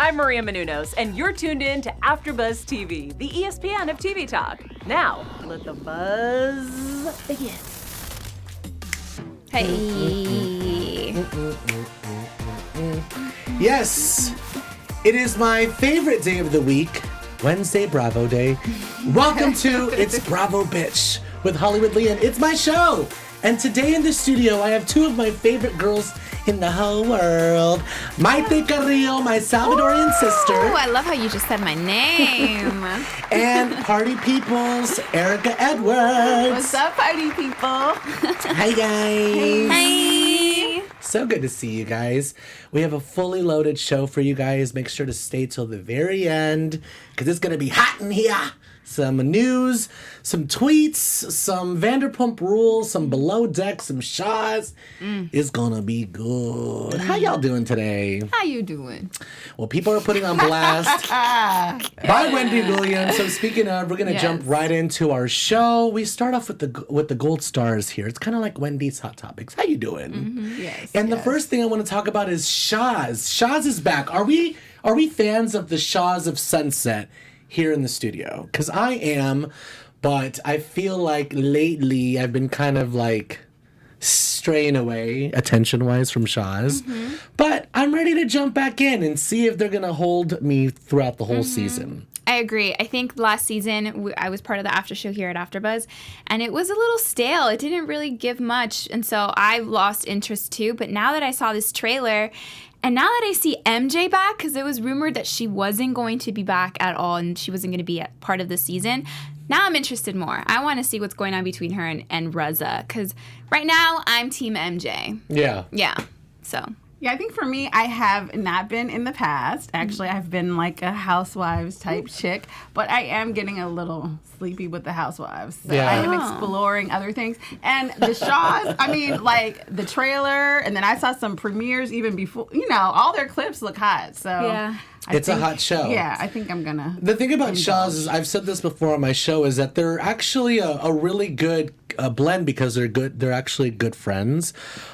I'm Maria Menounos, and you're tuned in to AfterBuzz TV, the ESPN of TV talk. Now, let the buzz begin. Hey. Yes, it is my favorite day of the week, Wednesday Bravo Day. Welcome to It's Bravo Bitch with Hollywood Leanne. It's my show. And today in the studio, I have two of my favorite girls in the whole world. Maite Carrillo, my Salvadorian sister. Oh, I love how you just said my name. And Party People's Erica Edwards. What's up, party people? Hi, guys. Hey. So good to see you guys. We have a fully loaded show for you guys. Make sure to stay till the very end because it's going to be hot in here. Some news, some tweets, some Vanderpump rules, some below deck, some Shahs. It's gonna be good. How y'all doing today? How you doing? Well, people are putting on blast by Wendy Williams. So speaking of, we're gonna jump right into our show. We start off with the gold stars here. It's kind of like Wendy's Hot Topics. How you doing? Yes. And the first thing I want to talk about is Shahs. Shahs is back. Are we fans of the Shahs of Sunset here in the studio? Because I am, but I feel like lately I've been kind of like straying away attention-wise from Shahs. But I'm ready to jump back in and see if they're going to hold me throughout the whole season. I agree. I think last season I was part of the after show here at AfterBuzz, and it was a little stale. It didn't really give much, and so I lost interest too. But now that I saw this trailer, and now that I see MJ back, because it was rumored that she wasn't going to be back at all and she wasn't going to be a part of the season, now I'm interested more. I want to see what's going on between her and Reza, because right now I'm Team MJ. Yeah. Yeah. So. Yeah, I think for me, I have not been in the past. Actually, I've been like a Housewives type chick, but I am getting a little sleepy with the Housewives. So Yeah. I am exploring other things. And the Shahs, I mean, like the trailer, and then I saw some premieres even before, all their clips look hot. So Yeah. It's a hot show. Yeah, I think I'm going to. The thing about Shahs is, I've said this before on my show, is that they're actually a really good blend because they're good. They're actually good friends,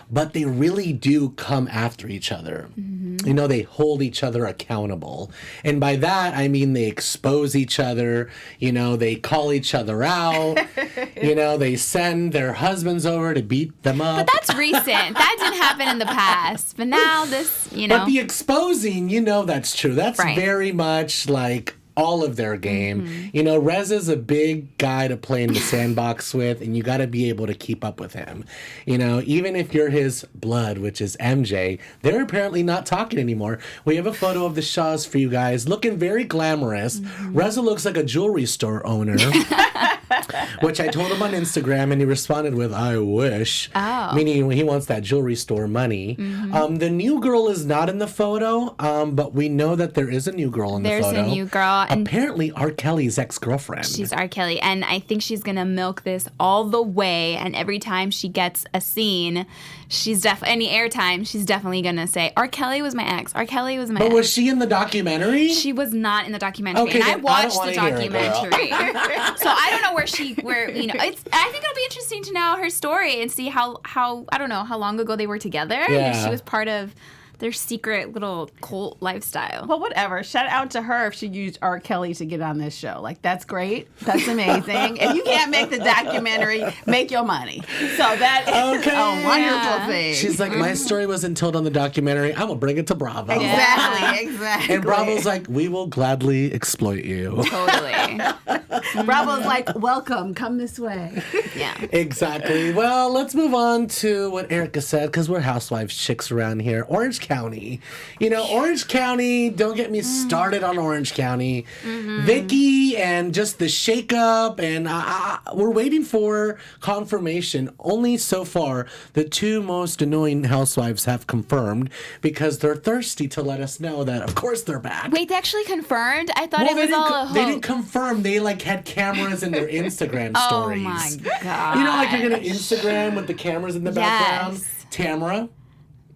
but they really do come after each other. They hold each other accountable. And by that, I mean they expose each other. They call each other out. They send their husbands over to beat them up. But that's recent. That didn't happen in the past. But now this, But the exposing, that's true. That's Right. very much like all of their game. Reza's a big guy to play in the sandbox with, and you got to be able to keep up with him. Even if you're his blood, which is MJ, they're apparently not talking anymore. We have a photo of the Shahs for you guys, looking very glamorous. Reza looks like a jewelry store owner. Which I told him on Instagram, and he responded with, "I wish." Oh. Meaning he wants that jewelry store money. The new girl is not in the photo, but we know that there is a new girl in the photo. There's a new girl. And Apparently R. Kelly's ex-girlfriend. she's R. Kelly. And I think she's going to milk this all the way. And every time she gets a scene, any airtime, she's definitely going to say, R. Kelly was my ex. R. Kelly was my But ex. was she in the documentary? She was not in the documentary. Okay, and I then I don't watched wanna the hear it, girl. documentary. So I don't know I think it'll be interesting to know her story and see how I don't know how long ago they were together. Yeah. If she was part of their secret little cult lifestyle. Well, whatever. Shout out to her if she used R. Kelly to get on this show. Like, that's great. That's amazing. If you can't make the documentary, make your money. So that is a wonderful thing. She's like, my story wasn't told on the documentary. I'm going to bring it to Bravo. Exactly. And Bravo's like, we will gladly exploit you. Totally. Bravo's like, welcome, come this way. Yeah. Exactly. Well, let's move on to what Erica said, because we're Housewives chicks around here. Orange County. Orange County, don't get me started on Orange County. Vicky and just the shakeup, and we're waiting for confirmation. Only so far, the two most annoying housewives have confirmed, because they're thirsty to let us know that, of course, they're back. Wait, they actually confirmed? I thought it was all a hoax. They didn't confirm. They, had cameras in their Instagram stories. Oh, my God. You're going to Instagram with the cameras in the background? Yes. Tamara?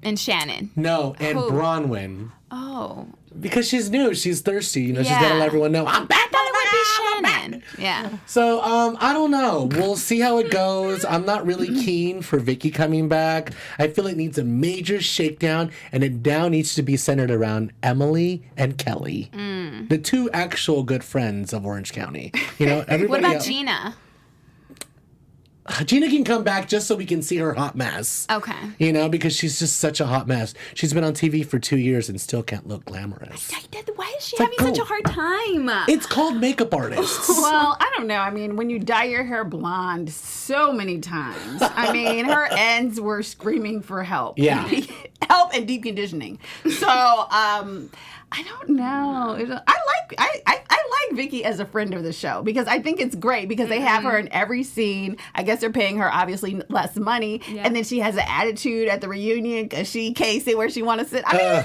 And Shannon. No, and Who? Bronwyn. Oh. Because she's new. She's thirsty. She's got to let everyone know, I'm back on the Shannon. Yeah. So, I don't know. We'll see how it goes. I'm not really keen for Vicky coming back. I feel it needs a major shakedown, and it now needs to be centered around Emily and Kelly, the two actual good friends of Orange County. You know, everybody What about else- Gina? Gina can come back just so we can see her hot mess. Okay. You know, because she's just such a hot mess. She's been on TV for 2 years and still can't look glamorous. Why is she like, having such go. a hard time? It's called makeup artists. Well, I don't know. I mean, when you dye your hair blonde so many times, I mean, her ends were screaming for help. Yeah. Help and deep conditioning. So, I don't know. I like Vicky as a friend of the show because I think it's great because they have her in every scene. I guess they're paying her obviously less money, and then she has an attitude at the reunion because she can't sit where she want to sit. I mean,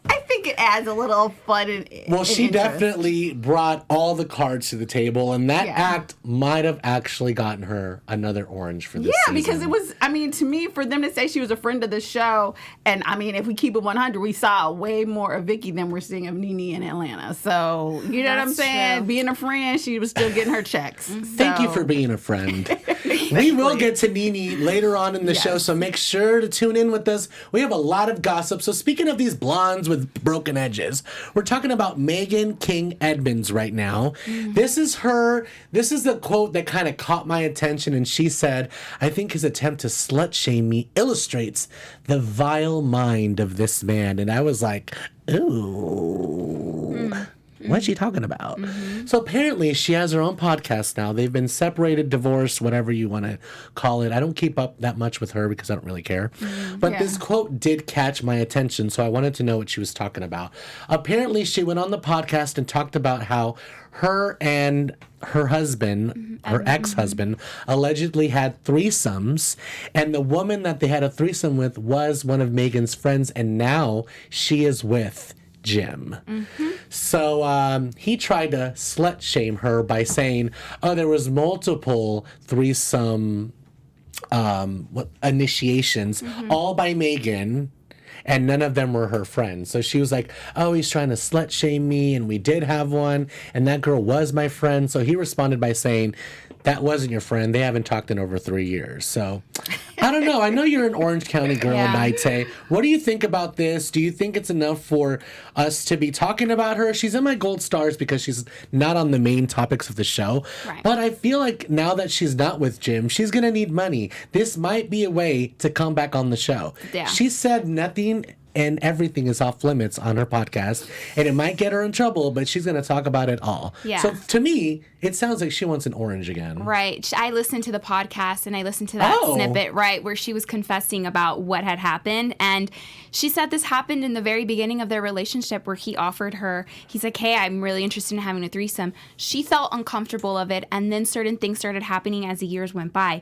I think it adds a little fun. Well, she interest. definitely brought all the cards to the table, and that act might have actually gotten her another orange for this season. Because it was, I mean, to me, for them to say she was a friend of the show, and I mean, if we keep it 100, we saw way more of Vicky than we're seeing of Nene in Atlanta. So, you know what I'm That's saying? true. Being a friend, she was still getting her checks. Thank you for being a friend. We will get to Nene later on in the show, so make sure to tune in with us. We have a lot of gossip. So speaking of these blondes with broken edges, we're talking about Meghan King Edmonds right now. This is the quote that kind of caught my attention, and she said, "I think his attempt to slut shame me illustrates the vile mind of this man." And I was like, ooh. What's she talking about? So apparently she has her own podcast now. They've been separated, divorced, whatever you want to call it. I don't keep up that much with her because I don't really care. But this quote did catch my attention, so I wanted to know what she was talking about. Apparently she went on the podcast and talked about how her and her husband, her ex-husband, allegedly had threesomes, and the woman that they had a threesome with was one of Meghan's friends, and now she is with Jim. So he tried to slut shame her by saying, oh, there was multiple threesome initiations, all by Meghan, and none of them were her friends. So she was like, oh, he's trying to slut shame me, and we did have one, and that girl was my friend. So he responded by saying, that wasn't your friend. They haven't talked in over 3 years. So I don't know. I know you're an Orange County girl, Maite. What do you think about this? Do you think it's enough for us to be talking about her? She's in my gold stars because she's not on the main topics of the show. Right. But I feel like now that she's not with Jim, she's going to need money. This might be a way to come back on the show. Yeah. She said nothing and everything is off limits on her podcast, and it might get her in trouble, but she's going to talk about it all. Yeah. So to me, it sounds like she wants an orange again. Right. I listened to the podcast and I listened to that snippet, right, where she was confessing about what had happened. And she said this happened in the very beginning of their relationship where he offered her, he's like, hey, I'm really interested in having a threesome. She felt uncomfortable of it, and then certain things started happening as the years went by.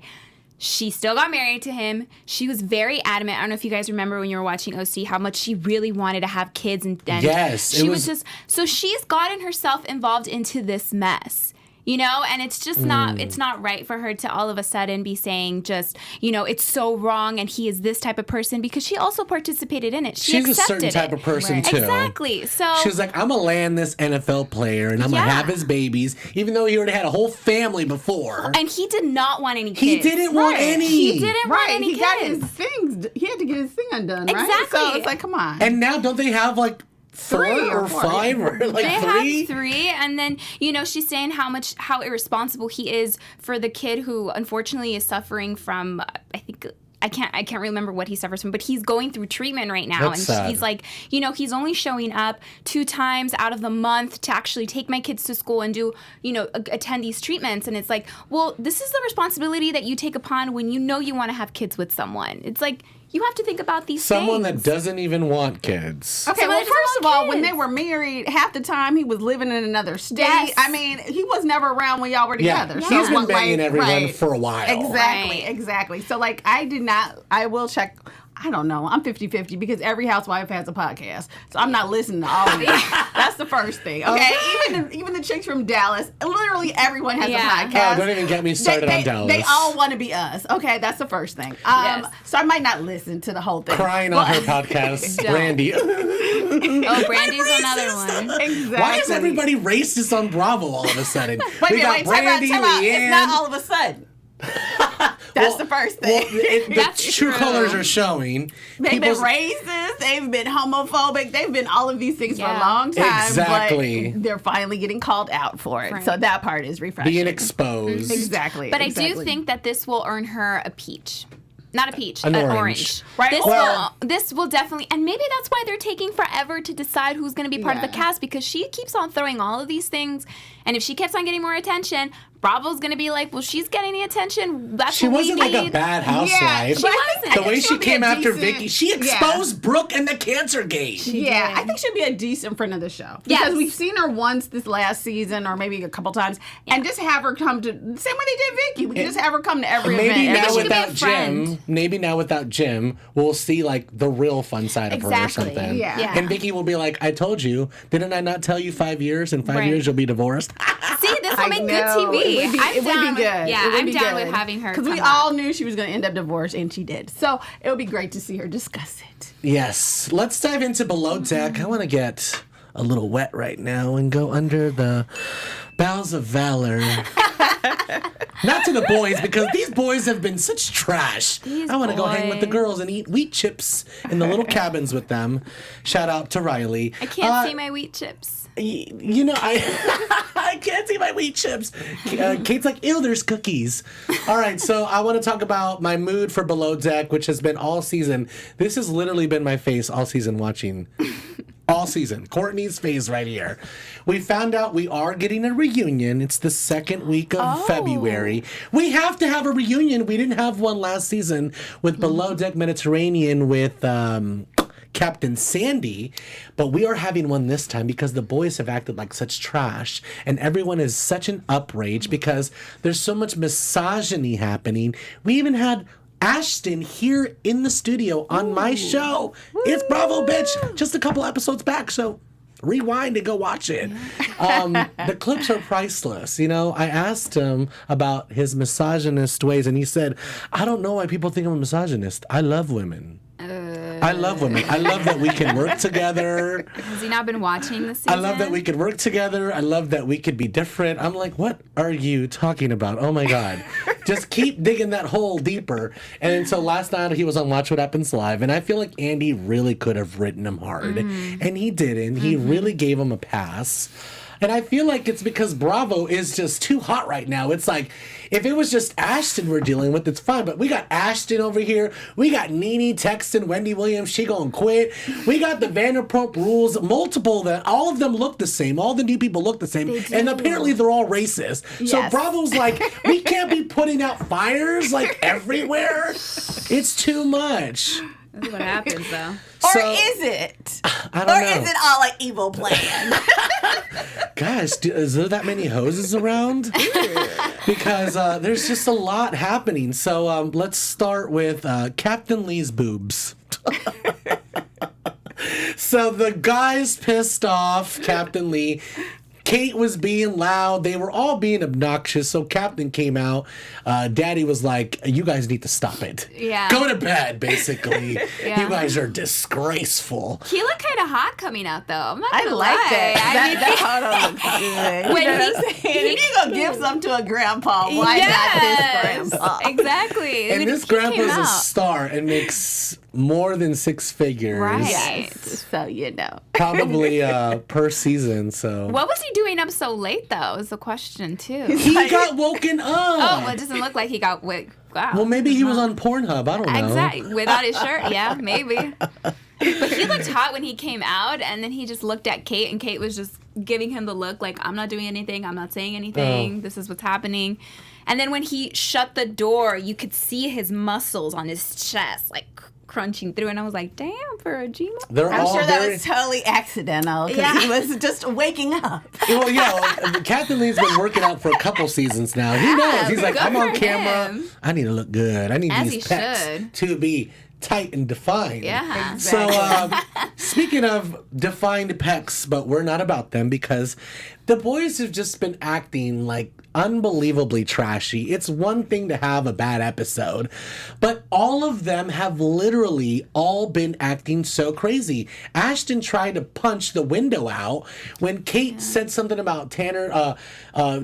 She still got married to him. She was very adamant. I don't know if you guys remember when you were watching OC how much she really wanted to have kids. And yes, she was just... So she's gotten herself involved into this mess. You know, and it's just not, it's not right for her to all of a sudden be saying just, you know, it's so wrong and he is this type of person, because she also participated in it. She She's a certain type of person, too. Exactly. So she's like, I'm going to land this NFL player and I'm going to have his babies, even though he already had a whole family before. And he did not want any kids. He didn't want any. He didn't want any he kids. got his things. He had to get his thing undone, right? Exactly. So it's like, come on. And now don't they have like Three four or or four, five yeah. or like They three? have three, and then, you know, she's saying how irresponsible he is for the kid who unfortunately is suffering from, I can't remember what he suffers from, but he's going through treatment right now. That's and sad. he's like, you know, he's only showing up 2 times out of the month to actually take my kids to school and do, you know, attend these treatments. And it's like, well, this is the responsibility that you take upon when you know you want to have kids with someone. It's like, you have to think about these Someone things. that doesn't even want kids. Okay, Someone well, that doesn't first of want all, when kids. they were married, half the time he was living in another state. Yes. I mean, he was never around when y'all were Yeah, together. he's been what, banging everyone right. for a while. Exactly, Right. exactly. So, like, I will check I don't know. I'm 50-50 because every housewife has a podcast. So I'm not listening to all of these. That's the first thing, okay? Even the chicks from Dallas, literally everyone has a podcast. Oh, don't even get me started on Dallas. They all want to be us. Okay, that's the first thing. Yes. So I might not listen to the whole thing. Crying on her podcast, Brandy. Oh, Brandy's another one. Exactly. Why is everybody racist on Bravo all of a sudden? Wait, we got time out, Brandy, time out. Leanne. It's not all of a sudden. That's the first thing. The true colors are showing. They've been racist. They've been homophobic. They've been all of these things for a Yeah. long time. Exactly. But they're finally getting called out for it. Right. So that part is refreshing. Being exposed. Exactly. But I do exactly. think that this will earn her a peach. Not a peach, An an orange. orange. Right. This will definitely, and maybe that's why they're taking forever to decide who's going to be part of the cast, because she keeps on throwing all of these things, and if she keeps on getting more attention, Bravo's going to be like, well, she's getting the attention. That's She what wasn't we like need. a bad housewife. She wasn't. The way she she'll be came a after decent- Vicky, she exposed Brooke and the cancer gate. Yeah, did. I think she'll be a decent friend of the show. Yes. Because we've seen her once this last season, or maybe a couple times, and just have her come to the same way they did Vicky. We can just have her come to every Maybe event. now she could be a without Jim, friend. maybe now without Jim, we'll see like the real fun side of her or Exactly. something. Yeah. And Vicky will be like, I told you, didn't I not tell you 5 years? In 5 Right. years you'll be divorced. See, this will I make know. good TV. It would be good. Yeah, It would I'm be down good. with having her. Because we come back. all knew she was going to end up divorced, and she did. So it would be great to see her discuss it. Yes. Let's dive into Below Deck. I want to get a little wet right now and go under the bowels of valor. Not to the boys, because these boys have been such trash. I want to go hang with the boys. girls and eat wheat chips in the little cabins with them. Shout out to Riley. I can't see my wheat chips. You know, I can't see my wheat chips. Kate's like, ew, there's cookies. All right, so I want to talk about my mood for Below Deck, which has been all season. This has literally been my face all season watching. All season. Courtney's face right here. We found out we are getting a reunion. It's the second week of February. We have to have a reunion. We didn't have one last season with Below Deck Mediterranean with Captain Sandy, but we are having one this time because the boys have acted like such trash and everyone is such an outrage because there's so much misogyny happening. We even had Ashton here in the studio on my show. It's Bravo, bitch. Just a couple episodes back, so rewind and go watch it. The clips are priceless. You know, I asked him about his misogynist ways, and he said, I don't know why people think I'm a misogynist. I love women. I love women. I love that we can work together. Has he not been watching this season? I love that we could work together. I love that we could be different. I'm like, what are you talking about? Oh my God. Just keep digging that hole deeper. And so last night he was on Watch What Happens Live, and I feel like Andy really could have written him hard. And he didn't. He really gave him a pass. And I feel like it's because Bravo is just too hot right now. It's like, if it was just Ashton we're dealing with, it's fine. But we got Ashton over here. We got Nene texting Wendy Williams. She gonna quit. We got the Vanderpump Rules. Multiple that all of them look the same. All the new people look the same. And apparently they're all racist. So Yes. Bravo's like, we can't be putting out fires like everywhere. It's too much. This is what happens, though. Or So- is it? I don't Or know. is it all an evil plan? Guys, is there that many hoses around? Because there's just a lot happening. So let's start with Captain Lee's boobs. So the guys pissed off Captain Lee. Kate was being loud. They were all being obnoxious. So Captain came out. Daddy was like, you guys need to stop it. Yeah. Go to bed, basically. Yeah. You guys are disgraceful. He looked kind of hot coming out, though. I'm not I gonna like lie. that. I That photo looks good. When You know he- what I'm saying? If you're going to give something to a grandpa, why not this grandpa? Exactly. And When this he came grandpa's a out- star and makes more than six figures. Right. Yes. So, you know. Probably per season, so. What was he doing up so late, though, is the question, too. He got woken up. Oh, well, it doesn't look like he got wig. Wow. Well, maybe he was on Pornhub. I don't know. Exactly. Without his shirt, yeah, maybe. But he looked hot when he came out, and then he just looked at Kate, and Kate was just giving him the look like, I'm not doing anything, I'm not saying anything, this is what's happening. And then when he shut the door, you could see his muscles on his chest, like crunching through, and I was like, damn, for a G-mo. They're I'm all sure that very. was totally accidental because Yeah. he was just waking up. Well, yeah, Captain Lee's been working out for a couple seasons now. He knows. He's like, good I'm on for camera. him. I need to look good. I need As these he pecs should. to be tight and defined. Yeah. So, speaking of defined pecs, but we're not about them because the boys have just been acting like unbelievably trashy. It's one thing to have a bad episode, but all of them have literally all been acting so crazy. Ashton tried to punch the window out when Kate said something about Tanner.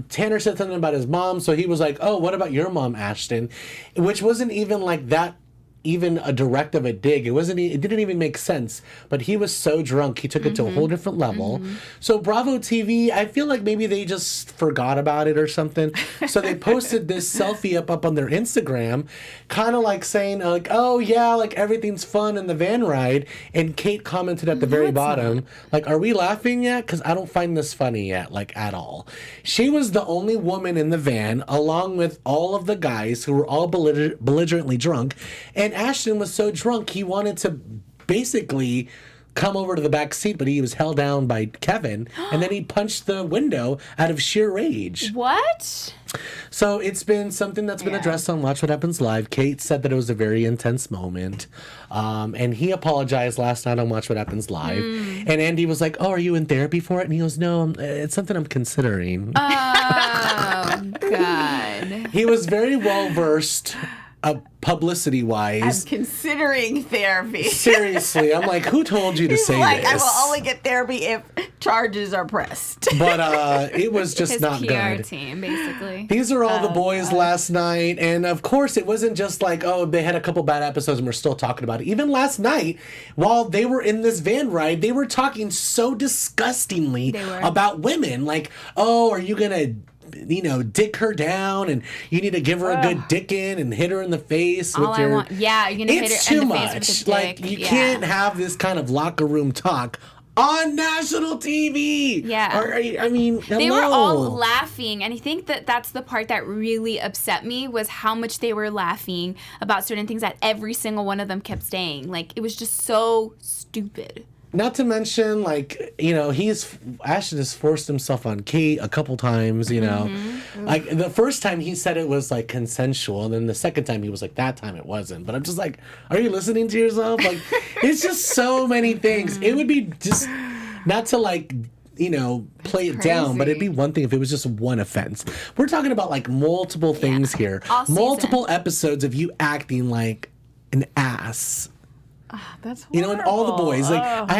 Tanner said something about his mom, so he was like, "Oh, what about your mom, Ashton?" Which wasn't even like that. Even a direct of a dig. It wasn't. It didn't even make sense. But he was so drunk, he took it to a whole different level. So Bravo TV, I feel like maybe they just forgot about it or something. So they posted this selfie up on their Instagram, kind of like saying like, "Oh yeah, like everything's fun in the van ride." And Kate commented at the very bottom, like, "Are we laughing yet? Because I don't find this funny yet, like at all." She was the only woman in the van, along with all of the guys who were all belligerently drunk, and Ashton was so drunk he wanted to basically come over to the back seat, but he was held down by Keven, and then he punched the window out of sheer rage. What? So it's been something that's been addressed on Watch What Happens Live. Kate said that it was a very intense moment, and he apologized last night on Watch What Happens Live. And Andy was like, "Oh, are you in therapy for it?" And he goes, "No, it's something I'm considering." Oh, God. He was very well versed. Publicity-wise. I'm considering therapy. Seriously, I'm like, who told you to He's say like, this? I will only get therapy if charges are pressed. But it was just His not PR good. team, basically. These are all the boys last night, and of course, it wasn't just like, oh, they had a couple bad episodes and we're still talking about it. Even last night, while they were in this van ride, they were talking so disgustingly about women. Like, oh, are you gonna dick her down, and you need to give her a good dickin' and hit her in the face with your... Yeah, you're gonna hit her in the face with the dick. Like, you can't have this kind of locker room talk on national TV. Yeah. I mean, hello. They were all laughing, and I think that's the part that really upset me, was how much they were laughing about certain things that every single one of them kept saying. Like, it was just so stupid. Not to mention, like, Ashton has forced himself on Kate a couple times, Like, the first time he said it was, like, consensual, and then the second time he was like, that time it wasn't. But I'm just like, are you listening to yourself? Like, it's just so many things. It would be just, not to, like, play it down, but it'd be one thing if it was just one offense. We're talking about, like, multiple things here. Multiple episodes of you acting like an ass. That's horrible. And all the boys, like, I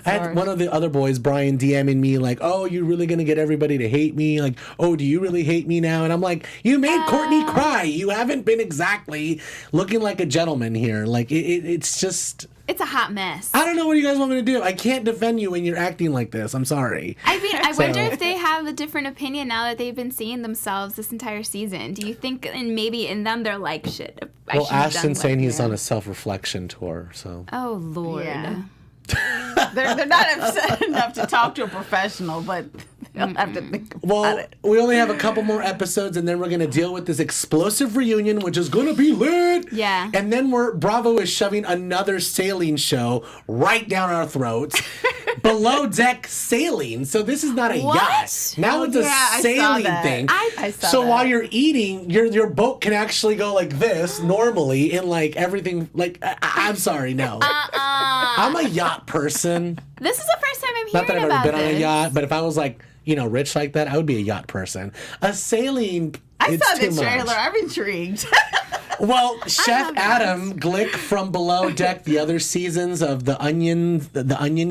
had one of the other boys, Brian, DMing me like, "Oh, you really gonna get everybody to hate me? Like, oh, do you really hate me now?" And I'm like, "You made Courtney cry. You haven't been exactly looking like a gentleman here. Like, it's just." It's a hot mess. I don't know what you guys want me to do. I can't defend you when you're acting like this. I'm sorry. I mean, I wonder if they have a different opinion now that they've been seeing themselves this entire season. Do you think, and maybe in them, they're like, shit, I Well, Ashton's saying he's on a self-reflection tour, so. Oh, Lord. Yeah. They're not upset enough to talk to a professional, but they'll have to think about it. We only have a couple more episodes, and then we're going to deal with this explosive reunion, which is going to be lit. Yeah. And then Bravo is shoving another sailing show right down our throats. Below deck sailing. So this is not a yacht. Now it's a sailing thing. I saw so that. while you're eating, your boat can actually go like this normally, and like everything. Like I'm sorry, no. I'm a yacht person. This is the first time I'm hearing Not that I've about ever been on a this. yacht, but if I was like, rich like that, I would be a yacht person. A sailing, I it's saw too the trailer. much. I'm intrigued. Well, Chef Adam Glick from Below Deck, the other seasons of the Onion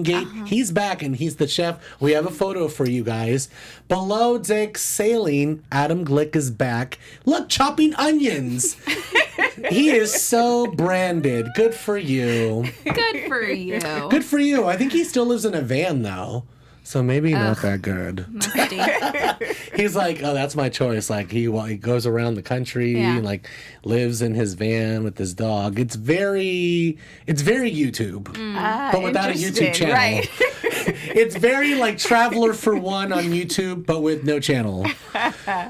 Gate, he's back and he's the chef. We have a photo for you guys. Below Deck Sailing, Adam Glick is back. Look, chopping onions. He is so branded. Good for you. Good for you. Good for you. I think he still lives in a van though. So maybe not that good. Musty. He's like, oh, that's my choice. Like he goes around the country, and like lives in his van with his dog. It's very YouTube, but without a YouTube channel. Right. It's very like Traveler for One on YouTube, but with no channel.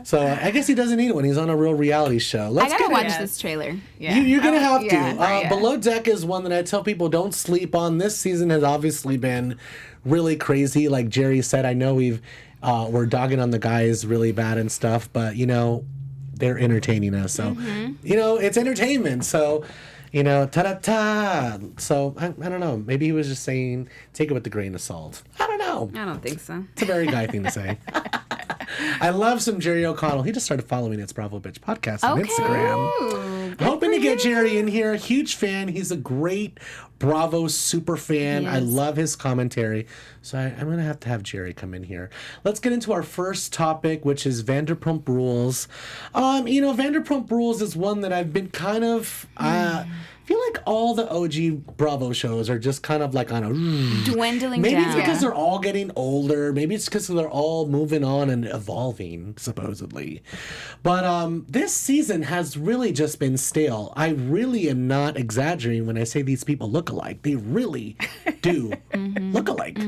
So I guess he doesn't need one. He's on a real reality show. I gotta watch this trailer. Yeah. You're gonna have to. Yeah. Below Deck is one that I tell people don't sleep on. This season has obviously been really crazy. Like Jerry said, I know we're dogging on the guys really bad and stuff, but they're entertaining us. So it's entertainment. So You know, ta-da-ta. So, I don't know. Maybe he was just saying, take it with a grain of salt. I don't know. I don't think so. It's a very guy thing to say. I love some Jerry O'Connell. He just started following It's Bravo Bitch podcast on Instagram. Hoping to get Jerry in here. Huge fan. He's a great Bravo super fan. I love his commentary. So I'm going to have Jerry come in here. Let's get into our first topic, which is Vanderpump Rules. You know, Vanderpump Rules is one that I've been kind of... I feel like all the OG Bravo shows are just kind of like on a... Dwindling Maybe down. it's because they're all getting older. Maybe it's because they're all moving on and evolving, supposedly. But this season has really just been stale. I really am not exaggerating when I say these people look alike. They really do look alike.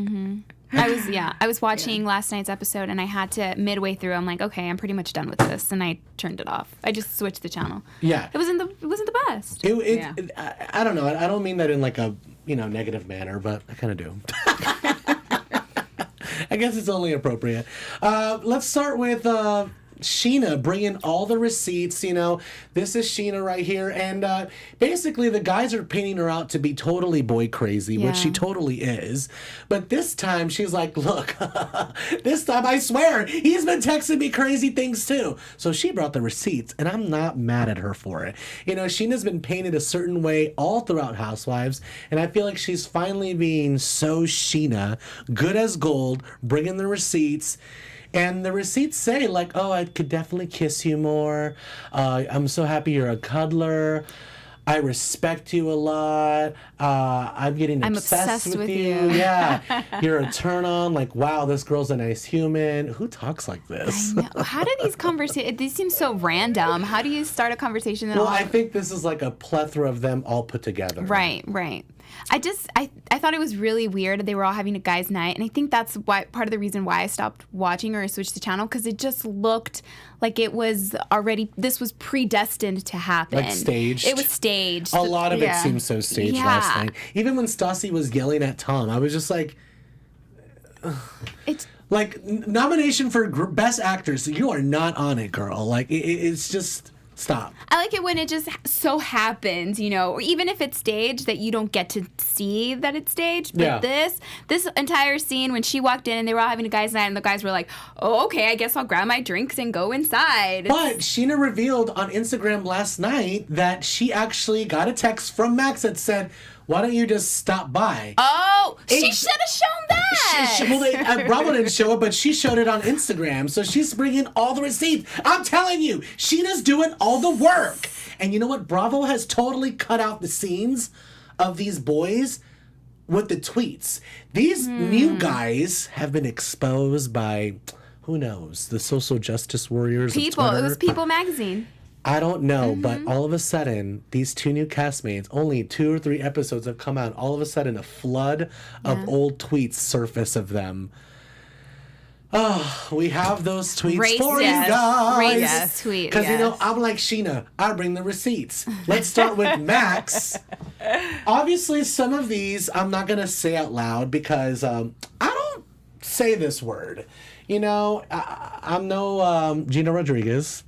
I was watching last night's episode, and I had to, midway through, I'm like, okay, I'm pretty much done with this, and I turned it off. I just switched the channel. Yeah. It wasn't the best. I don't know. I don't mean that in like a, negative manner, but I kind of do. I guess it's only appropriate. Let's start with Sheena bringing all the receipts. This is Sheena right here, and basically the guys are painting her out to be totally boy crazy, which she totally is. But this time she's like, look, this time I swear he's been texting me crazy things too. So she brought the receipts, and I'm not mad at her for it. Sheena's been painted a certain way all throughout Housewives, and I feel like she's finally being so Sheena, good as gold, bringing the receipts. And the receipts say, like, oh, I could definitely kiss you more. I'm so happy you're a cuddler. I respect you a lot. I'm obsessed with you. Yeah. You're a turn on. Like, wow, this girl's a nice human. Who talks like this? I know. How do these conversations, these seem so random. How do you start a conversation? Well, I think this is like a plethora of them all put together. Right. I thought it was really weird that they were all having a guys' night, and I think that's why part of the reason why I stopped watching or I switched the channel, because it just looked like it was already, this was predestined to happen. Like staged. It was staged. A lot of it seemed so staged last night. Even when Stassi was yelling at Tom, I was just like, it's like, nomination for best actress, you are not on it, girl. Like, it's just... Stop. I like it when it just so happens, or even if it's staged, that you don't get to see that it's staged. But this entire scene, when she walked in and they were all having a guys' night, and the guys were like, oh, okay, I guess I'll grab my drinks and go inside. But Sheena revealed on Instagram last night that she actually got a text from Max that said, why don't you just stop by? Oh, she should have shown that. Bravo didn't show it, but she showed it on Instagram. So she's bringing all the receipts. I'm telling you, Sheena's doing all the work. And you know what? Bravo has totally cut out the scenes of these boys with the tweets. These new guys have been exposed by, who knows, the social justice warriors of People. Twitter. It was People magazine. I don't know, but all of a sudden, these two new castmates, only 2 or 3 episodes have come out. All of a sudden, a flood of old tweets surface of them. Oh, we have those tweets for you guys. Racist tweet. Because, I'm like Sheena. I bring the receipts. Let's start with Max. Obviously, some of these I'm not going to say out loud because I don't say this word. I'm no Gina Rodriguez.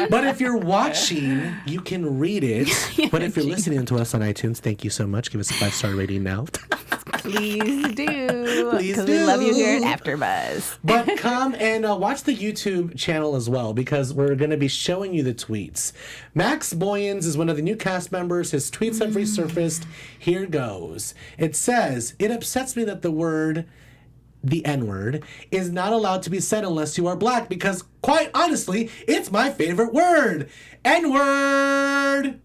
But if you're watching, you can read it. But if you're listening to us on iTunes, thank you so much. Give us a 5-star rating now. Please do. Please do. Because we love you here at AfterBuzz. But come and watch the YouTube channel as well, because we're going to be showing you the tweets. Max Boyens is one of the new cast members. His tweets have resurfaced. Here goes. It says, it upsets me that the N-word is not allowed to be said unless you are black, because quite honestly, it's my favorite word. N-word!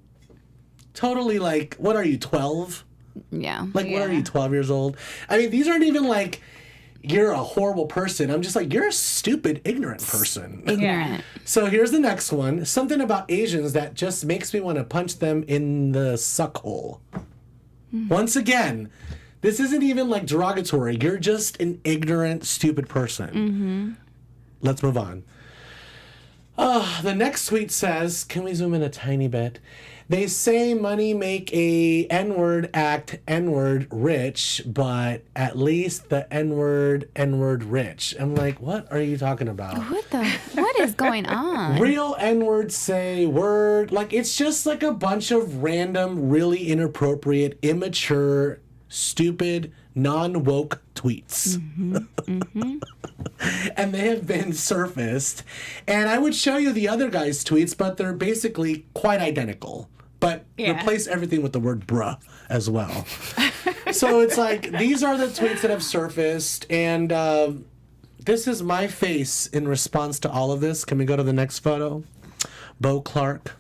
Totally like, what are you, 12? Yeah. Like, what are you, 12 years old? I mean, these aren't even like, you're a horrible person. I'm just like, you're a stupid, ignorant person. Ignorant. So here's the next one. Something about Asians that just makes me want to punch them in the suck hole. Once again, this isn't even like derogatory. You're just an ignorant, stupid person. Let's move on. The next tweet says, can we zoom in a tiny bit? They say money make a N-word act N-word rich, but at least the N-word rich. I'm like, what are you talking about? What is going on? Real N-words say word. Like, it's just like a bunch of random, really inappropriate, immature, stupid, non-woke tweets. And they have been surfaced. And I would show you the other guy's tweets, but they're basically quite identical. But replace everything with the word bruh as well. So it's like, these are the tweets that have surfaced. And this is my face in response to all of this. Can we go to the next photo? Bo Clark.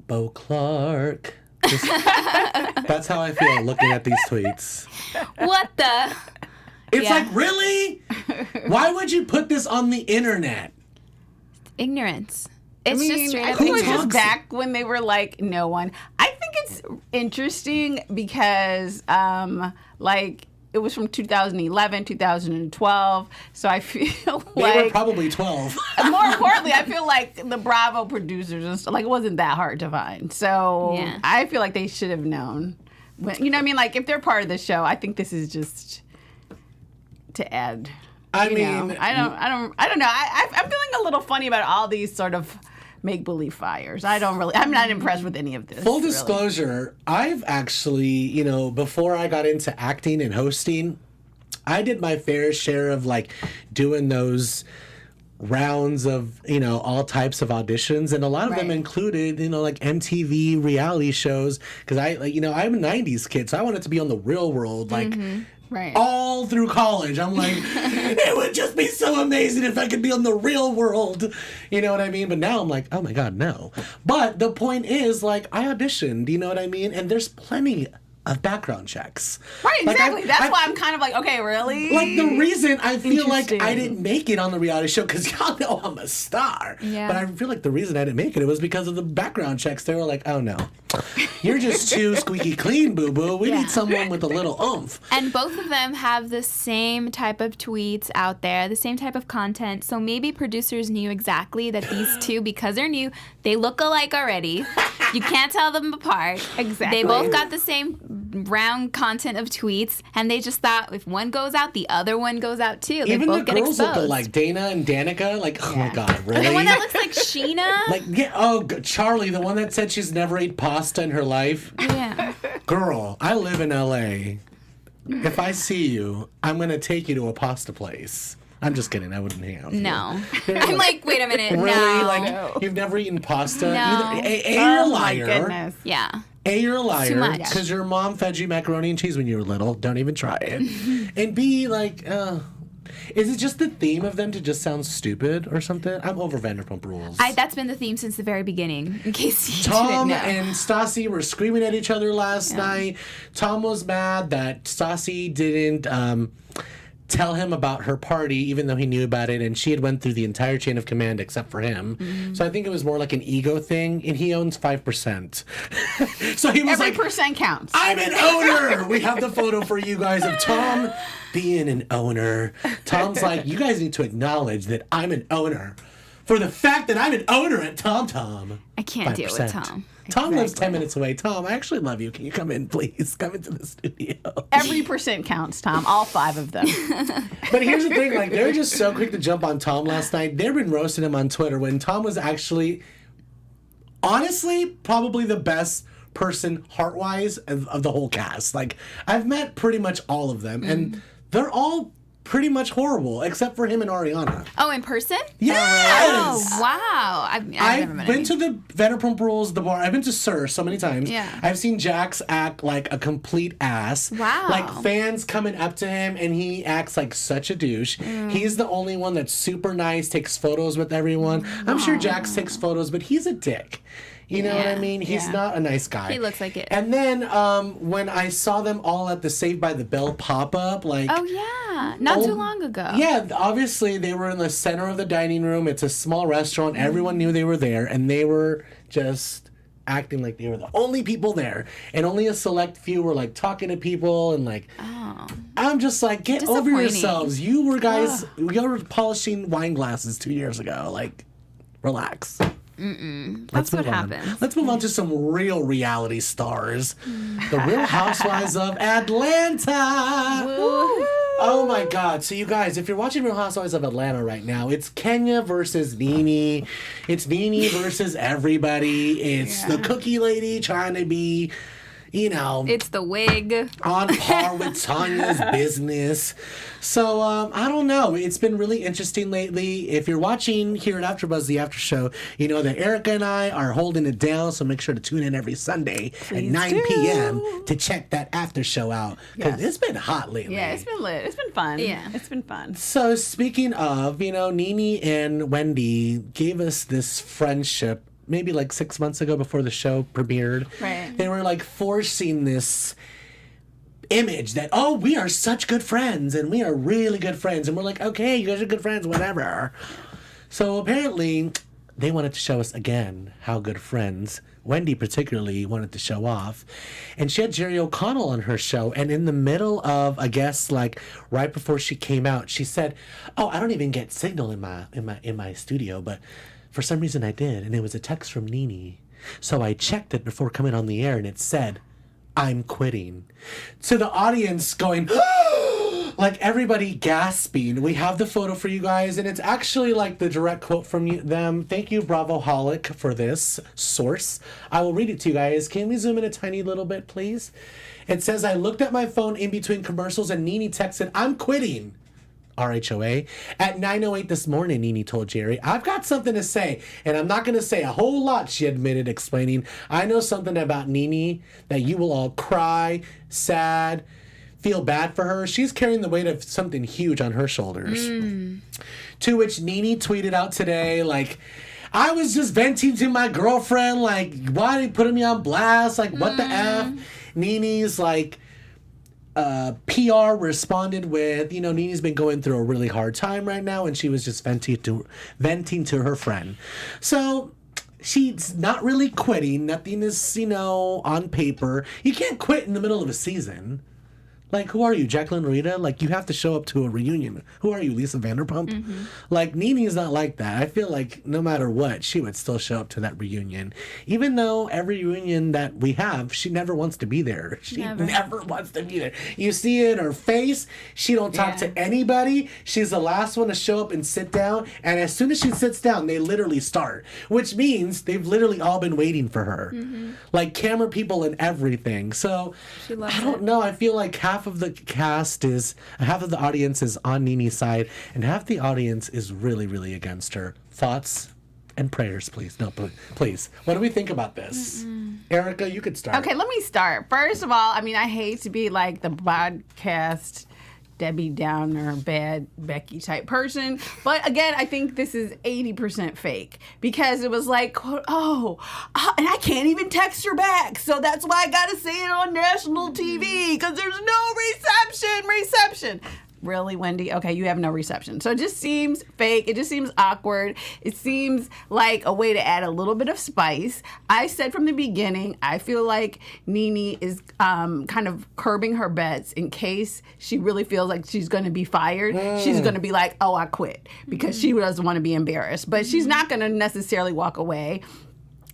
Bo Clark. That's how I feel looking at these tweets. What the? It's like, really? Why would you put this on the internet? Ignorance. It's just straight I up think it was ignorance. just back when they were like, no one. I think it's interesting because, like, it was from 2011, 2012. So I feel They like. were probably 12. More importantly, I feel like the Bravo producers and stuff, like, it wasn't that hard to find. So Yeah. I feel like they should have known. You know what I mean? Like, if they're part of the show, I think this is just to add. I You know, mean, I don't know. I'm feeling a little funny about all these sort of make-believe fires. I'm not impressed with any of this. full really. disclosure, I've actually, before I got into acting and hosting, I did my fair share of like doing those rounds of, all types of auditions. And a lot of them Right. included, like MTV reality shows. Because I'm a 90s kid, so I wanted to be on the real world, like, Right. all through college. I'm like, it would just be so amazing if I could be on the real world. You know what I mean? But now I'm like, oh my God, no. But the point is, like, I auditioned, you know what I mean? And there's plenty of background checks. Right, Like, exactly. That's why I'm kind of like, okay, really? Like, the reason I feel like I Interesting. didn't make it on the reality show, because y'all know I'm a star. Yeah. But I feel like the reason I didn't make it was because of the background checks. They were like, oh no, you're just too squeaky clean, boo-boo. We need someone with a little oomph. And both of them have the same type of tweets out there, the same type of content. So maybe producers knew exactly that these two, because they're new, they look alike already. You can't tell them apart. Exactly. They both got the same round content of tweets, and they just thought if one goes out, the other one goes out too. They Even both the get girls exposed. look alike. Dana and Danica, like, oh my God, really? The one that looks like Sheena. Like, Charlie, the one that said she's never ate pasta in her life. Yeah. Girl, I live in LA. If I see you, I'm going to take you to a pasta place. I'm just kidding. I wouldn't hang out with No. you. I'm like, wait a minute. Really? No. Like, you've never eaten pasta? No. Either, A, you're a Oh, my liar. goodness. Yeah. A, you're a too liar. much. Because your mom fed you macaroni and cheese when you were little. Don't even try it. And B, like, is it just the theme of them to just sound stupid or something? I'm over Vanderpump Rules. That's been the theme since the very beginning, in case you Tom didn't know. and Stassi were screaming at each other last night. Tom was mad that Stassi didn't tell him about her party, even though he knew about it, and she had went through the entire chain of command except for him. So I think it was more like an ego thing, and he owns 5%. So he was Every like, percent counts. I'm an owner! We have the photo for you guys of Tom being an owner. Tom's like, you guys need to acknowledge that I'm an owner for the fact that I'm an owner at TomTom. I can't deal with 5%. Tom. Tom lives 10 minutes away. Tom, I actually love you. Can you come in, please? Come into the studio. Every percent counts, Tom. All 5 of them. But here's the thing, like, they're just so quick to jump on Tom last night. They've been roasting him on Twitter when Tom was actually, honestly, probably the best person heart-wise of the whole cast. Like, I've met pretty much all of them, and they're all pretty much horrible, except for him and Ariana. Oh, in person? Yes! Oh, wow. I've never I've met been any. to the Vanderpump Rules, the bar. I've been to Sir so many times. Yeah. I've seen Jax act like a complete ass. Wow. Like, fans coming up to him and he acts like such a douche. He's the only one that's super nice, takes photos with everyone. I'm sure Jax takes photos, but he's a dick. You know what I Yeah. mean? He's Yeah. not a nice guy. He looks like it. And then when I saw them all at the Saved by the Bell pop-up, like... Oh, yeah. Not too long ago. Yeah, obviously they were in the center of the dining room. It's a small restaurant. Everyone knew they were there, and they were just acting like they were the only people there, and only a select few were like talking to people and like. Oh. I'm just like, get over Disappointing. yourselves. You were guys, you were polishing wine glasses 2 years ago. Like, relax. That's what happens. Let's move on to some real reality stars. The Real Housewives of Atlanta. Woo. Oh my God. So you guys, if you're watching Real Housewives of Atlanta right now, it's Kenya versus Nene. It's Nene versus everybody. It's the cookie lady trying to be, you know, It's the wig. on par with Tanya's business. So, I don't know. It's been really interesting lately. If you're watching here at AfterBuzz, the after show, you know that Erica and I are holding it down, so make sure to tune in every Sunday at 9 p.m. to check that after show out. Because it's been hot lately. Yeah, it's been lit. It's been fun. Yeah. It's been fun. So, speaking of, you know, Nene and Wendy gave us this friendship maybe like 6 months ago before the show premiered. Right. They were like forcing this image that, oh, we are such good friends and we are really good friends. And we're like, okay, you guys are good friends, whatever. So apparently they wanted to show us again how good friends. Wendy particularly wanted to show off. And she had Jerry O'Connell on her show. And in the middle of, I guess, like right before she came out, she said, oh, I don't even get signal in my studio, but for some reason I did. And it was a text from Nene. So I checked it before coming on the air and it said, I'm quitting. To the audience going, like everybody gasping. We have the photo for you guys, and it's actually like the direct quote from them. Thank you, Bravoholic, for this source. I will read it to you guys. Can we zoom in a tiny little bit, please? It says, I looked at my phone in between commercials and Nene texted, I'm quitting. RHOA. At 9:08 this morning, Nene told Jerry, I've got something to say, and I'm not going to say a whole lot, she admitted, explaining, I know something about Nene that you will all cry, sad, feel bad for her. She's carrying the weight of something huge on her shoulders. To which Nene tweeted out today, like, I was just venting to my girlfriend, like, why are you putting me on blast? Like, what the F? Nene's like, PR responded with, you know, Nene's been going through a really hard time right now, and she was just venting to her friend. So she's not really quitting. Nothing is, you know, on paper. You can't quit in the middle of a season. Like, who are you, Jacqueline Rita? Like, you have to show up to a reunion. Who are you, Lisa Vanderpump? Like, Nene's not like that. I feel like no matter what, she would still show up to that reunion. Even though every reunion that we have, she never wants to be there. She never wants to be there. You see it in her face. She don't talk to anybody. She's the last one to show up and sit down. And as soon as she sits down, they literally start. Which means they've literally all been waiting for her. Like, camera people and everything. So, I don't know. I feel like half of the audience is on Nene's side, and half the audience is really, really against her. Thoughts and prayers, please. No, please. What do we think about this? Erica, you could start. Okay, let me start. First of all, I mean, I hate to be like the podcast Debbie Downer, bad Becky type person. But again, I think this is 80% fake because it was like, and I can't even text her back. So that's why I got to say it on national TV because there's no reception. Really, Wendy? Okay, you have no reception. So it just seems fake. It just seems awkward. It seems like a way to add a little bit of spice. I said from the beginning, I feel like Nene is kind of curbing her bets in case she really feels like she's going to be fired. She's going to be like, oh, I quit because she doesn't want to be embarrassed. But she's not going to necessarily walk away.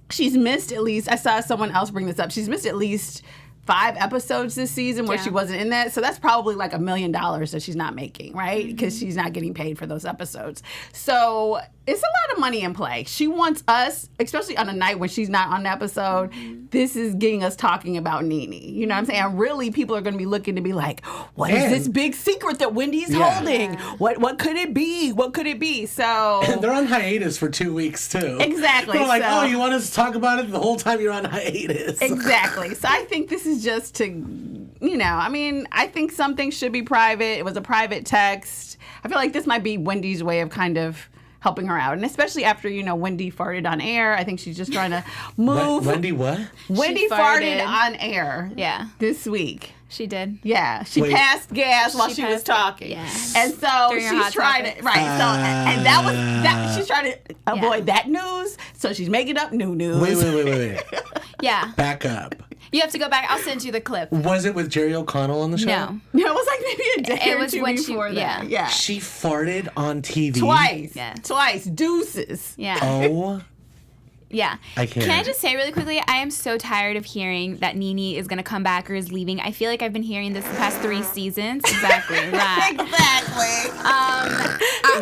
She's missed at least, I saw someone else bring this up, she's missed at least 5 episodes this season where she wasn't in that. So that's probably like $1 million that she's not making, right? Because she's not getting paid for those episodes. So it's a lot of money in play. She wants us, especially on a night when she's not on the episode, this is getting us talking about Nene. You know what I'm saying? And really, people are going to be looking to be like, what is this big secret that Wendy's holding? What could it be? What could it be? So And they're on hiatus for 2 weeks, too. Exactly. They're like, you want us to talk about it the whole time you're on hiatus. Exactly. So I think this is just to, you know, I mean, I think something should be private. It was a private text. I feel like this might be Wendy's way of kind of helping her out. And especially after, you know, Wendy farted on air. I think she's just trying to move. Wendy what? Wendy farted on air Yeah. this week. She did. Yeah, she Wait. passed gas while she was passed- talking. yeah. And so During her she's Hot trying Topics. to, right, so, and that was, that she's trying to avoid that news, so she's making up new news. Wait. Yeah. Back up. You have to go back. I'll send you the clip. Was it with Jerry O'Connell on the show? No. No, it was like maybe a day It or was two when she- before that. Yeah. She farted on TV. Twice. Yeah. Twice. Deuces. Yeah. Oh. Yeah. I can't. Can I just say really quickly, I am so tired of hearing that Nene is going to come back or is leaving. I feel like I've been hearing this the past 3 seasons. Exactly. That. Exactly.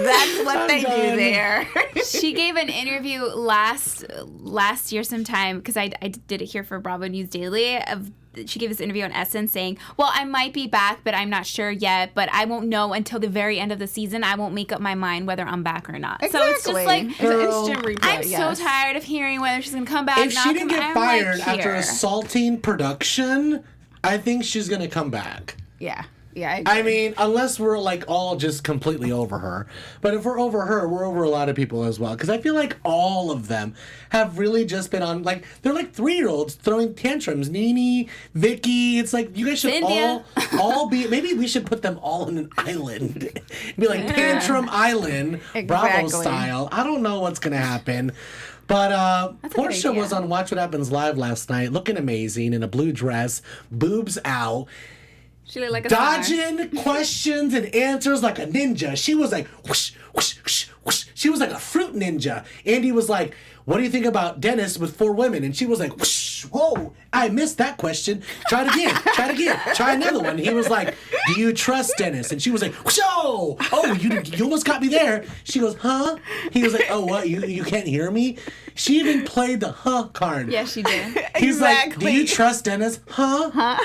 That's what they do there. She gave an interview last year sometime, because I did it here for Bravo News Daily. She gave this interview on Essence saying, well, I might be back, but I'm not sure yet. But I won't know until the very end of the season. I won't make up my mind whether I'm back or not. Exactly. So it's just like, it's an instant replay. I'm so tired of hearing whether she's going to come back. If not she didn't come- get I'm fired like, after here. assaulting production, I think she's going to come back. Yeah. Yeah. I mean, unless we're like all just completely over her. But if we're over her, we're over a lot of people as well. Because I feel like all of them have really just been on, like, they're like 3-year-olds throwing tantrums. Nene, Vicky, it's like, you guys should Cynthia. all be, maybe we should put them all in an island. Be like Tantrum Island, Bravo Exactly. style. I don't know what's going to happen. But a good Portia idea. was on Watch What Happens Live last night, looking amazing in a blue dress, boobs out. She looked like a star. Dodging questions and answers like a ninja. She was like, whoosh, whoosh, whoosh, whoosh. She was like a fruit ninja. Andy was like, what do you think about Dennis with 4 women? And she was like, whoosh, whoa, I missed that question. Try it again. Try another one. He was like, do you trust Dennis? And she was like, whoosh, oh, you almost got me there. She goes, huh? He was like, oh, what, you can't hear me? She even played the huh card. Yeah, she did. He's like, Exactly. do you trust Dennis? Huh?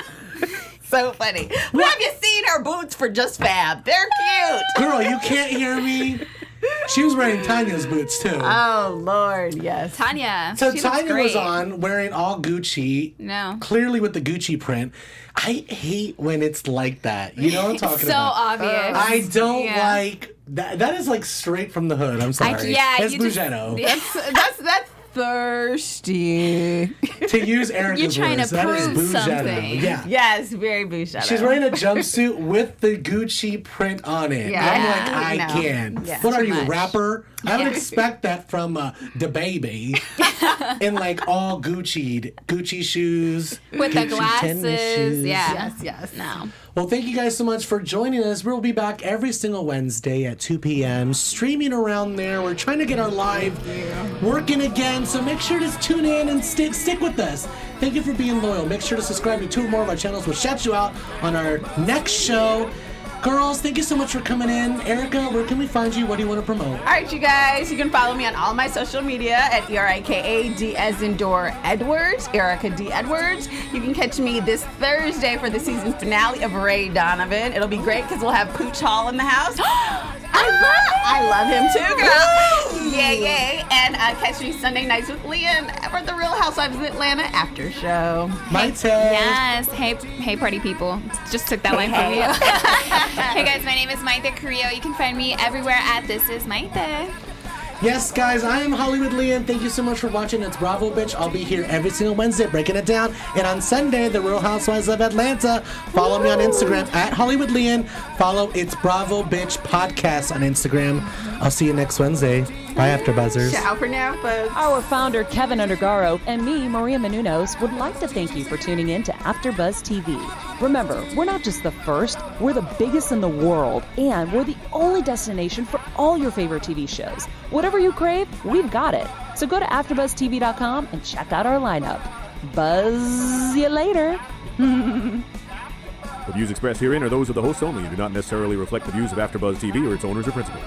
So funny. Well, have you seen her boots for Just Fab? They're cute. Girl, you can't hear me. She was wearing Tanya's boots too. Oh, Lord, yes. Tanya. So she looks Tanya was great. on wearing all Gucci. No. Clearly with the Gucci print. I hate when it's like that. You know what I'm talking So about? obvious. I don't Yeah. like that. That is like straight from the hood. I'm sorry. yeah, It's you just- Bougetto. yeah. That's thirsty. To use Erica's You're trying to words, that is prove Bougetto. something. Yeah. Yes, very bougie. She's wearing a jumpsuit with the Gucci print on it. Yeah. I'm like, I No. can't. Yeah. What are Too you, much. rapper? I would expect that from the baby in like all Gucci shoes With the Gucci tennis glasses. shoes. Yeah. Yes. No. Well, thank you guys so much for joining us. We'll be back every single Wednesday at 2 p.m. streaming around there. We're trying to get our live working again, so make sure to tune in and stick with us. Thank you for being loyal. Make sure to subscribe to 2 or more of our channels. We'll shout you out on our next show. Girls, thank you so much for coming in. Erica, where can we find you? What do you want to promote? All right, you guys, you can follow me on all my social media at ERIKAD as in Door Edwards, Erica D. Edwards. You can catch me this Thursday for the season finale of Ray Donovan. It'll be great because we'll have Pooch Hall in the house. I love him too, girl. Yay. And catch me Sunday nights with Leon for the Real Housewives of Atlanta after show. Maite. Yes. Hey, party people. Just took that line from you. Hey guys, my name is Maite Carrillo. You can find me everywhere at This Is Maite. Yes, guys, I am Hollywood Leon. Thank you so much for watching. It's Bravo Bitch. I'll be here every single Wednesday breaking it down. And on Sunday, The Real Housewives of Atlanta. Follow me on Instagram at Hollywood Leon. Follow It's Bravo Bitch Podcast on Instagram. I'll see you next Wednesday. Bye, AfterBuzzers. Ciao for now, folks. Our founder, Keven Undergaro, and me, Maria Menounos, would like to thank you for tuning in to AfterBuzz TV. Remember, we're not just the first, we're the biggest in the world, and we're the only destination for all your favorite TV shows. Whatever you crave, we've got it. So go to AfterBuzzTV.com and check out our lineup. Buzz you later. The views expressed herein are those of the hosts only and do not necessarily reflect the views of AfterBuzz TV or its owners or principals.